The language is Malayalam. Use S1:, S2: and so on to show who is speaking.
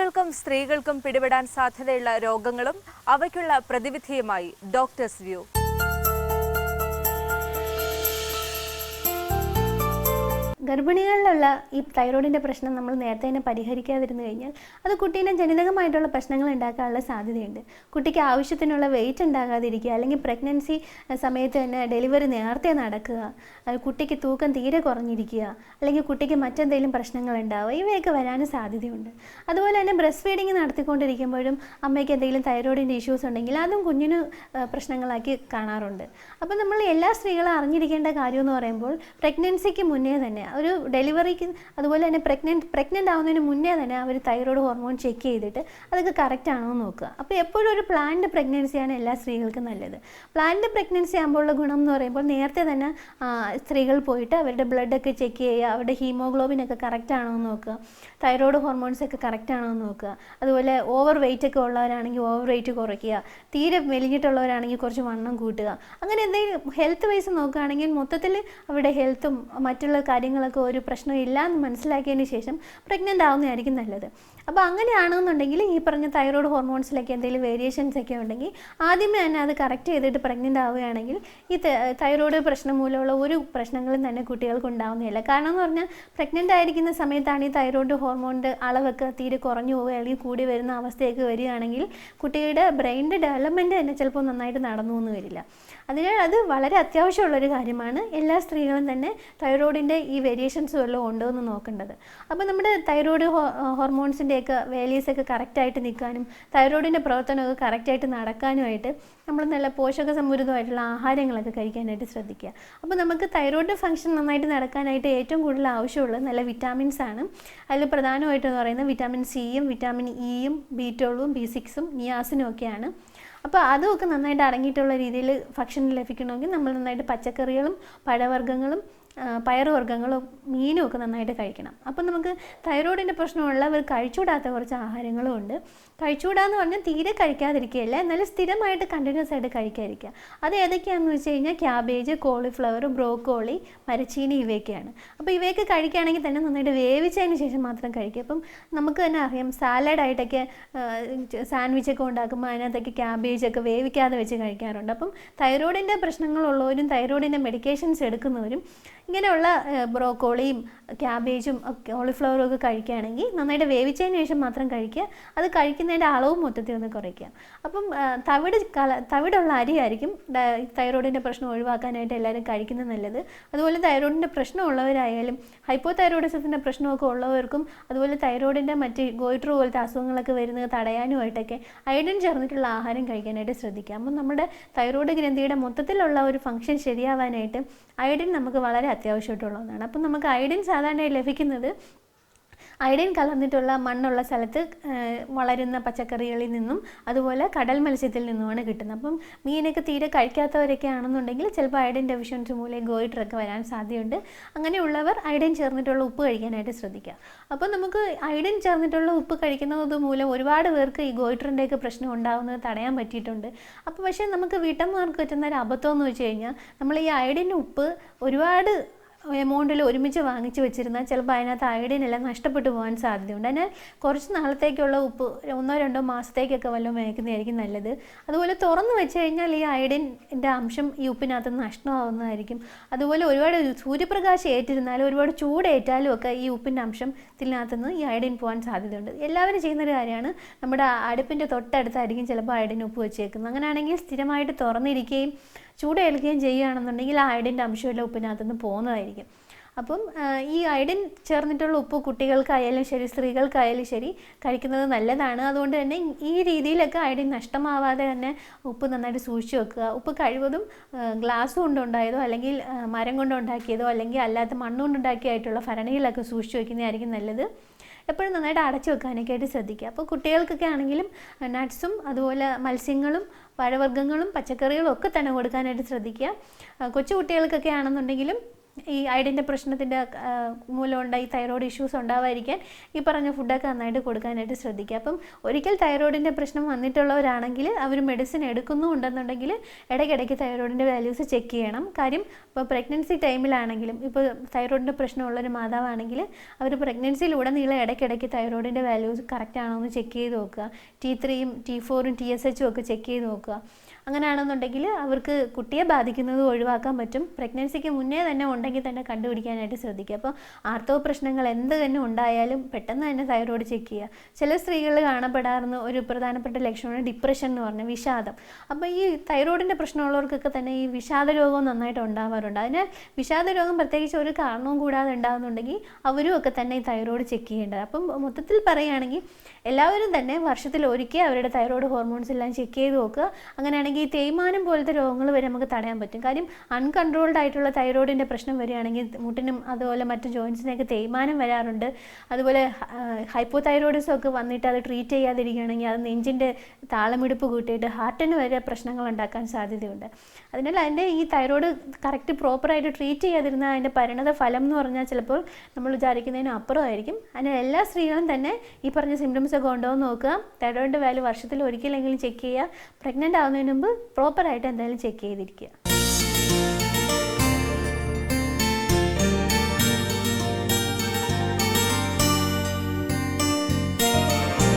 S1: കുട്ടികൾക്കും സ്ത്രീകൾക്കും പിടിപെടാൻ സാധ്യതയുള്ള രോഗങ്ങളും അവയ്ക്കുള്ള പ്രതിവിധിയുമായി ഡോക്ടേഴ്സ് വ്യൂ.
S2: ഗർഭിണികളിലുള്ള ഈ തൈറോയിഡിൻ്റെ പ്രശ്നം നമ്മൾ നേരത്തെ തന്നെ പരിഹരിക്കാതിരുന്നു കഴിഞ്ഞാൽ അത് കുട്ടീനെ ജനിതകമായിട്ടുള്ള പ്രശ്നങ്ങൾ ഉണ്ടാക്കാനുള്ള സാധ്യതയുണ്ട്. കുട്ടിക്ക് ആവശ്യത്തിനുള്ള വെയിറ്റ് ഉണ്ടാകാതിരിക്കുക, അല്ലെങ്കിൽ പ്രഗ്നൻസി സമയത്ത് തന്നെ ഡെലിവറി നേരത്തെ നടക്കുക, കുട്ടിക്ക് തൂക്കം തീരെ കുറഞ്ഞിരിക്കുക, അല്ലെങ്കിൽ കുട്ടിക്ക് മറ്റെന്തെങ്കിലും പ്രശ്നങ്ങൾ ഉണ്ടാവുക, ഇവയൊക്കെ വരാനും സാധ്യതയുണ്ട്. അതുപോലെ തന്നെ ബ്രസ്റ്റ് ഫീഡിങ് നടത്തിക്കൊണ്ടിരിക്കുമ്പോഴും അമ്മയ്ക്ക് എന്തെങ്കിലും തൈറോയിഡിൻ്റെ ഇഷ്യൂസ് ഉണ്ടെങ്കിൽ അതും കുഞ്ഞിന് പ്രശ്നങ്ങളാക്കി കാണാറുണ്ട്. അപ്പോൾ നമ്മൾ എല്ലാ സ്ത്രീകളും അറിഞ്ഞിരിക്കേണ്ട കാര്യം എന്ന് പറയുമ്പോൾ പ്രഗ്നൻസിക്ക് മുന്നേ തന്നെ ഒരു ഡെലിവറിക്ക് അതുപോലെ തന്നെ പ്രഗ്നൻ്റ് ആവുന്നതിന് മുന്നേ തന്നെ അവർ തൈറോയ്ഡ് ഹോർമോൺ ചെക്ക് ചെയ്തിട്ട് അതൊക്കെ കറക്റ്റ് ആണോ എന്ന് നോക്കുക. അപ്പോൾ എപ്പോഴും ഒരു പ്ലാൻഡ് പ്രഗ്നൻസിയാണ് എല്ലാ സ്ത്രീകൾക്കും നല്ലത്. പ്ലാൻഡ് പ്രഗ്നൻസി ആകുമ്പോഴുള്ള ഗുണം എന്ന് പറയുമ്പോൾ നേരത്തെ തന്നെ സ്ത്രീകൾ പോയിട്ട് അവരുടെ ബ്ലഡൊക്കെ ചെക്ക് ചെയ്യുക, അവരുടെ ഹീമോഗ്ലോബിനൊക്കെ കറക്റ്റ് ആണോ എന്ന് നോക്കുക, തൈറോയ്ഡ് ഹോർമോൺസ് ഒക്കെ കറക്റ്റ് ആണോ എന്ന് നോക്കുക. അതുപോലെ ഓവർ വെയിറ്റ് ഒക്കെ ഉള്ളവരാണെങ്കിൽ ഓവർ വെയിറ്റ് കുറയ്ക്കുക, തീരെ മെലിഞ്ഞിട്ടുള്ളവരാണെങ്കിൽ കുറച്ച് വണ്ണം കൂട്ടുക. അങ്ങനെ എന്തെങ്കിലും ഹെൽത്ത് വൈസ് നോക്കുകയാണെങ്കിൽ മൊത്തത്തിൽ അവരുടെ ഹെൽത്തും മറ്റുള്ള കാര്യങ്ങളൊക്കെ ഒരു പ്രശ്നം ഇല്ല എന്ന് മനസ്സിലാക്കിയതിന് ശേഷം പ്രഗ്നൻ്റ് ആവുന്നതായിരിക്കും നല്ലത്. അപ്പോൾ അങ്ങനെയാണെന്നുണ്ടെങ്കിൽ ഈ പറഞ്ഞ തൈറോയ്ഡ് ഹോർമോൺസിലൊക്കെ എന്തെങ്കിലും വേരിയേഷൻസ് ഒക്കെ ഉണ്ടെങ്കിൽ ആദ്യമേ തന്നെ അത് കറക്റ്റ് ചെയ്തിട്ട് പ്രഗ്നൻ്റ് ആവുകയാണെങ്കിൽ ഈ തൈറോയ്ഡ് പ്രശ്നം മൂലമുള്ള ഒരു പ്രശ്നങ്ങളും തന്നെ കുട്ടികൾക്ക് ഉണ്ടാവുന്നില്ല. കാരണം എന്ന് പറഞ്ഞാൽ പ്രഗ്നൻ്റ് ആയിരിക്കുന്ന സമയത്താണ് ഈ തൈറോയ്ഡ് ഹോർമോണിൻ്റെ അളവൊക്കെ തീരെ കുറഞ്ഞു പോവുക അല്ലെങ്കിൽ കൂടി വരുന്ന അവസ്ഥയൊക്കെ വരികയാണെങ്കിൽ കുട്ടിയുടെ ബ്രെയിനിൻ്റെ ഡെവലപ്മെൻറ്റ് തന്നെ ചിലപ്പോൾ നന്നായിട്ട് നടന്നു എന്ന് വരില്ല. അതിനാൽ അത് വളരെ അത്യാവശ്യമുള്ളൊരു കാര്യമാണ്. എല്ലാ സ്ത്രീകളും തന്നെ തൈറോയിഡിൻ്റെ ഈ വേരിയേഷൻസ് വല്ലതും ഉണ്ടോ എന്ന് നോക്കേണ്ടത്. അപ്പോൾ നമ്മുടെ തൈറോയ്ഡ് ഹോർമോൺസിൻ്റെയൊക്കെ വാല്യൂസൊക്കെ കറക്റ്റായിട്ട് നിൽക്കാനും തൈറോയിഡിൻ്റെ പ്രവർത്തനമൊക്കെ കറക്റ്റായിട്ട് നടക്കാനുമായിട്ട് നമ്മൾ നല്ല പോഷക സമൃദ്ധമായിട്ടുള്ള ആഹാരങ്ങളൊക്കെ കഴിക്കാനായിട്ട് ശ്രദ്ധിക്കുക. അപ്പോൾ നമുക്ക് തൈറോയിഡ് ഫംഗ്ഷൻ നന്നായിട്ട് നടക്കാനായിട്ട് ഏറ്റവും കൂടുതൽ ആവശ്യമുള്ളത് നല്ല വിറ്റാമിൻസ് ആണ്. അതിൽ പ്രധാനമായിട്ടെന്ന് പറയുന്നത് വിറ്റാമിൻ സിയും വിറ്റാമിൻ ഇയും B12ഉം B6ഉം നിയാസിനും ഒക്കെയാണ്. അപ്പോൾ അതുമൊക്കെ നന്നായിട്ട് അടങ്ങിയിട്ടുള്ള രീതിയിൽ ഭക്ഷണം ലഭിക്കണമെങ്കിൽ നമ്മൾ നന്നായിട്ട് പച്ചക്കറികളും പഴവർഗ്ഗങ്ങളും പയറുവർഗ്ഗങ്ങളും മീനും ഒക്കെ നന്നായിട്ട് കഴിക്കണം. അപ്പം നമുക്ക് തൈറോയിഡിൻ്റെ പ്രശ്നമുള്ളവർ കഴിച്ചുകൂടാത്ത കുറച്ച് ആഹാരങ്ങളും ഉണ്ട്. കഴിച്ചുകൂടാന്ന് പറഞ്ഞാൽ തീരെ കഴിക്കാതിരിക്കുകയല്ല, എന്നാലും സ്ഥിരമായിട്ട് കണ്ടിന്യൂസ് ആയിട്ട് കഴിക്കാതിരിക്കുക. അത് ഏതൊക്കെയാണെന്ന് വെച്ച് കഴിഞ്ഞാൽ ക്യാബേജ്, കോളിഫ്ലവർ, ബ്രോക്കോളി, മരച്ചീനി ഇവയൊക്കെയാണ്. അപ്പോൾ ഇവയൊക്കെ കഴിക്കുകയാണെങ്കിൽ തന്നെ നന്നായിട്ട് വേവിച്ചതിന് ശേഷം മാത്രം കഴിക്കുക. അപ്പം നമുക്ക് തന്നെ അറിയാം സാലഡായിട്ടൊക്കെ സാൻഡ്വിച്ചൊക്കെ ഉണ്ടാക്കുമ്പോൾ അതിനകത്തൊക്കെ ക്യാബേജൊക്കെ വേവിക്കാതെ വെച്ച് കഴിക്കാറുണ്ട്. അപ്പം തൈറോയിഡിൻ്റെ പ്രശ്നങ്ങളുള്ളവരും തൈറോയിഡിൻ്റെ മെഡിക്കേഷൻസ് എടുക്കുന്നവരും ഇങ്ങനെയുള്ള ബ്രോക്കോളിയും ക്യാബേജും കോളിഫ്ലവറും ഒക്കെ കഴിക്കുകയാണെങ്കിൽ നന്നായിട്ട് വേവിച്ചതിന് ശേഷം മാത്രം കഴിക്കുക. അത് കഴിക്കുന്നതിൻ്റെ അളവും മൊത്തത്തിൽ ഒന്ന് കുറയ്ക്കുക. അപ്പം തവിടുള്ള അരിയായിരിക്കും തൈറോയിഡിൻ്റെ പ്രശ്നം ഒഴിവാക്കാനായിട്ട് എല്ലാവരും കഴിക്കുന്നത് നല്ലത്. അതുപോലെ തൈറോയിഡിൻ്റെ പ്രശ്നമുള്ളവരായാലും ഹൈപ്പോ തൈറോയിഡിസത്തിൻ്റെ പ്രശ്നമൊക്കെ ഉള്ളവർക്കും അതുപോലെ തൈറോയിഡിൻ്റെ മറ്റ് ഗോയിറ്റർ പോലത്തെ അസുഖങ്ങളൊക്കെ വരുന്നത് തടയാനുമായിട്ടൊക്കെ അയഡിൻ ചേർന്നിട്ടുള്ള ആഹാരം കഴിക്കാനായിട്ട് ശ്രദ്ധിക്കുക. അപ്പം നമ്മുടെ തൈറോയിഡ് ഗ്രന്ഥിയുടെ മൊത്തത്തിലുള്ള ഒരു ഫംഗ്ഷൻ ശരിയാവാനായിട്ട് അയഡിൻ നമുക്ക് വളരെ അത്യാവശ്യമായിട്ടുള്ളതാണ്. അപ്പം നമുക്ക് അയഡിൻ സാധാരണയായി ലഭിക്കുന്നത് അയഡിൻ കലർന്നിട്ടുള്ള മണ്ണുള്ള സ്ഥലത്ത് വളരുന്ന പച്ചക്കറികളിൽ നിന്നും അതുപോലെ കടൽ മത്സ്യത്തിൽ നിന്നുമാണ് കിട്ടുന്നത്. അപ്പം മീനൊക്കെ തീരെ കഴിക്കാത്തവരൊക്കെ ആണെന്നുണ്ടെങ്കിൽ ചിലപ്പോൾ അയഡിൻ ഡെഫിഷ്യൻസി മൂലം ഗോയിറ്ററൊക്കെ വരാൻ സാധ്യതയുണ്ട്. അങ്ങനെയുള്ളവർ അയഡിൻ ചേർന്നിട്ടുള്ള ഉപ്പ് കഴിക്കാനായിട്ട് ശ്രദ്ധിക്കുക. അപ്പോൾ നമുക്ക് അയഡിൻ ചേർന്നിട്ടുള്ള ഉപ്പ് കഴിക്കുന്നത് മൂലം ഒരുപാട് പേർക്ക് ഈ ഗോയിറ്ററിൻ്റെയൊക്കെ പ്രശ്നം ഉണ്ടാകുന്നത് തടയാൻ പറ്റിയിട്ടുണ്ട്. അപ്പോൾ പക്ഷേ നമുക്ക് വീട്ടമ്മമാർക്ക് പറ്റുന്ന ഒരു അബദ്ധം എന്ന് വെച്ച് കഴിഞ്ഞാൽ നമ്മൾ ഈ അയഡിൻ ഉപ്പ് ഒരുപാട് എമൗണ്ടിൽ ഒരുമിച്ച് വാങ്ങിച്ച് വെച്ചിരുന്നാൽ ചിലപ്പോൾ അതിനകത്ത് അയഡിൻ എല്ലാം നഷ്ടപ്പെട്ടു പോകാൻ സാധ്യതയുണ്ട്. അതിനാൽ കുറച്ച് നാളത്തേക്കുള്ള ഉപ്പ് 1-2 മാസത്തേക്കൊക്കെ വല്ലതും മേടിക്കുന്നതായിരിക്കും നല്ലത്. അതുപോലെ തുറന്ന് വെച്ച് കഴിഞ്ഞാൽ ഈ അയഡിൻ്റെ അംശം ഈ ഉപ്പിനകത്ത് നഷ്ടമാവുന്നതായിരിക്കും. അതുപോലെ ഒരുപാട് സൂര്യപ്രകാശം ഏറ്റിരുന്നാലും ഒരുപാട് ചൂടേറ്റാലും ഒക്കെ ഈ ഉപ്പിൻ്റെ അംശം ഇതിനകത്തുനിന്ന് ഈ അയഡിൻ പോകാൻ സാധ്യതയുണ്ട്. എല്ലാവരും ചെയ്യുന്നൊരു കാര്യമാണ് നമ്മുടെ അടുപ്പിൻ്റെ തൊട്ടടുത്തായിരിക്കും ചിലപ്പോൾ അയഡിൻ ഉപ്പ് വെച്ചേക്കുന്നത്. അങ്ങനെയാണെങ്കിൽ സ്ഥിരമായിട്ട് തുറന്നിരിക്കുകയും ചൂടേൽക്കുകയും ചെയ്യുകയാണെന്നുണ്ടെങ്കിൽ ആ അയഡിൻ്റെ അംശമെല്ലാം ഉപ്പിനകത്തുനിന്ന് പോകുന്നതായിരിക്കും. അപ്പം ഈ അയഡിൻ ചേർന്നിട്ടുള്ള ഉപ്പ് കുട്ടികൾക്കായാലും ശരി സ്ത്രീകൾക്കായാലും ശരി കഴിക്കുന്നത് നല്ലതാണ്. അതുകൊണ്ട് തന്നെ ഈ രീതിയിലൊക്കെ അയഡിൻ നഷ്ടമാവാതെ തന്നെ ഉപ്പ് നന്നായിട്ട് സൂക്ഷിച്ച് വെക്കുക. ഉപ്പ് കഴിവതും ഗ്ലാസ് കൊണ്ടുണ്ടായതോ അല്ലെങ്കിൽ മരം കൊണ്ടുണ്ടാക്കിയതോ അല്ലെങ്കിൽ അല്ലാത്ത മണ്ണുകൊണ്ടുണ്ടാക്കിയായിട്ടുള്ള ഭരണിയിലൊക്കെ സൂക്ഷിച്ച് വയ്ക്കുന്നതായിരിക്കും നല്ലത്. എപ്പോഴും നന്നായിട്ട് അടച്ചു വെക്കാനൊക്കെ ആയിട്ട് ശ്രദ്ധിക്കുക. അപ്പോൾ കുട്ടികൾക്കൊക്കെ ആണെങ്കിലും നട്ട്സും അതുപോലെ മത്സ്യങ്ങളും പഴവർഗ്ഗങ്ങളും പച്ചക്കറികളും ഒക്കെ തന്നെ കൊടുക്കാനായിട്ട് ശ്രദ്ധിക്കുക. കൊച്ചു കുട്ടികൾക്കൊക്കെ ആണെന്നുണ്ടെങ്കിലും ഈ അയഡിൻ്റെ പ്രശ്നത്തിൻ്റെ മൂലമുണ്ടായി തൈറോയ്ഡ് ഇഷ്യൂസ് ഉണ്ടാവാതിരിക്കാൻ ഈ പറഞ്ഞ ഫുഡൊക്കെ നന്നായിട്ട് കൊടുക്കാനായിട്ട് ശ്രദ്ധിക്കുക. അപ്പം ഒരിക്കൽ തൈറോയ്ഡിൻ്റെ പ്രശ്നം വന്നിട്ടുള്ളവരാണെങ്കിൽ അവർ മെഡിസിൻ എടുക്കുന്നുണ്ടെന്നുണ്ടെങ്കിൽ ഇടയ്ക്കിടയ്ക്ക് തൈറോയ്ഡിൻ്റെ വാല്യൂസ് ചെക്ക് ചെയ്യണം. കാര്യം ഇപ്പോൾ പ്രഗ്നൻസി ടൈമിലാണെങ്കിലും ഇപ്പോൾ തൈറോയ്ഡിൻ്റെ പ്രശ്നമുള്ളൊരു മാതാവാണെങ്കിൽ അവർ പ്രഗ്നൻസിയിലുടനീളം ഇടയ്ക്കിടയ്ക്ക് തൈറോയ്ഡിൻ്റെ വാല്യൂസ് കറക്റ്റ് ആണോ എന്ന് ചെക്ക് ചെയ്ത് നോക്കുക. T3യും T4യും TSHും ഒക്കെ ചെക്ക് ചെയ്ത് നോക്കുക. അങ്ങനെയാണെന്നുണ്ടെങ്കിൽ അവർക്ക് കുട്ടിയെ ബാധിക്കുന്നത് ഒഴിവാക്കാൻ പറ്റും. പ്രഗ്നൻസിക്ക് മുന്നേ തന്നെ ഉണ്ടെങ്കിൽ തന്നെ കണ്ടുപിടിക്കാനായിട്ട് ശ്രദ്ധിക്കുക. അപ്പോൾ ആർത്തവ പ്രശ്നങ്ങൾ എന്ത് തന്നെ ഉണ്ടായാലും പെട്ടെന്ന് തന്നെ തൈറോയ്ഡ് ചെക്ക് ചെയ്യുക. ചില സ്ത്രീകളിൽ കാണപ്പെടാറുന്ന ഒരു പ്രധാനപ്പെട്ട ലക്ഷണമാണ് ഡിപ്രഷൻ എന്ന് പറഞ്ഞാൽ വിഷാദം. അപ്പോൾ ഈ തൈറോയ്ഡിൻ്റെ പ്രശ്നമുള്ളവർക്കൊക്കെ തന്നെ ഈ വിഷാദ രോഗവും നന്നായിട്ട് ഉണ്ടാവാറുണ്ട്. അതിനാൽ വിഷാദ രോഗം പ്രത്യേകിച്ച് ഒരു കാരണവും കൂടാതെ ഉണ്ടാകുന്നുണ്ടെങ്കിൽ അവരും ഒക്കെ തന്നെ ഈ തൈറോയ്ഡ് ചെക്ക് ചെയ്യേണ്ടത്. അപ്പം മൊത്തത്തിൽ പറയുകയാണെങ്കിൽ എല്ലാവരും തന്നെ വർഷത്തിൽ ഒരിക്കൽ അവരുടെ തൈറോയ്ഡ് ഹോർമോൺസ് എല്ലാം ചെക്ക് ചെയ്ത് നോക്കുക. അങ്ങനെയാണെങ്കിൽ ഈ തേയ്മാനം പോലത്തെ രോഗങ്ങൾ വരെ നമുക്ക് തടയാൻ പറ്റും. കാര്യം അൺകൺട്രോൾഡ് ആയിട്ടുള്ള തൈറോയ്ഡിൻ്റെ പ്രശ്നം വരികയാണെങ്കിൽ മുട്ടിനും അതുപോലെ മറ്റു ജോയിൻസിനൊക്കെ തേയ്മാനം വരാറുണ്ട്. അതുപോലെ ഹൈപ്പോ തൈറോയിഡിസം ഒക്കെ വന്നിട്ട് അത് ട്രീറ്റ് ചെയ്യാതിരിക്കുകയാണെങ്കിൽ അത് നെഞ്ചിൻ്റെ താളമിടിപ്പ് കൂട്ടിയിട്ട് ഹാർട്ടിന് വരെ പ്രശ്നങ്ങൾ ഉണ്ടാക്കാൻ സാധ്യതയുണ്ട്. അതിനാൽ അതിൻ്റെ ഈ തൈറോയ്ഡ് കറക്റ്റ് പ്രോപ്പറായിട്ട് ട്രീറ്റ് ചെയ്യാതിരുന്നാൽ അതിൻ്റെ പരിണത ഫലം എന്ന് പറഞ്ഞാൽ ചിലപ്പോൾ നമ്മൾ വിചാരിക്കുന്നതിനും അപ്പുറമായിരിക്കും. അതിനാൽ എല്ലാ സ്ത്രീകളും തന്നെ ഈ പറഞ്ഞ സിംറ്റംസ് ഒക്കെ ഉണ്ടോ എന്ന് നോക്കുക. തൈറോയ്ഡിൻ്റെ വാല്യൂ വർഷത്തിൽ ഒരിക്കലെങ്കിലും ചെക്ക് ചെയ്യുക. പ്രഗ്നൻ്റ് ആവുന്നതിന് മുമ്പ് പ്രോപ്പറായിട്ട് എന്തായാലും ചെക്ക് ചെയ്തിരിക്കുക.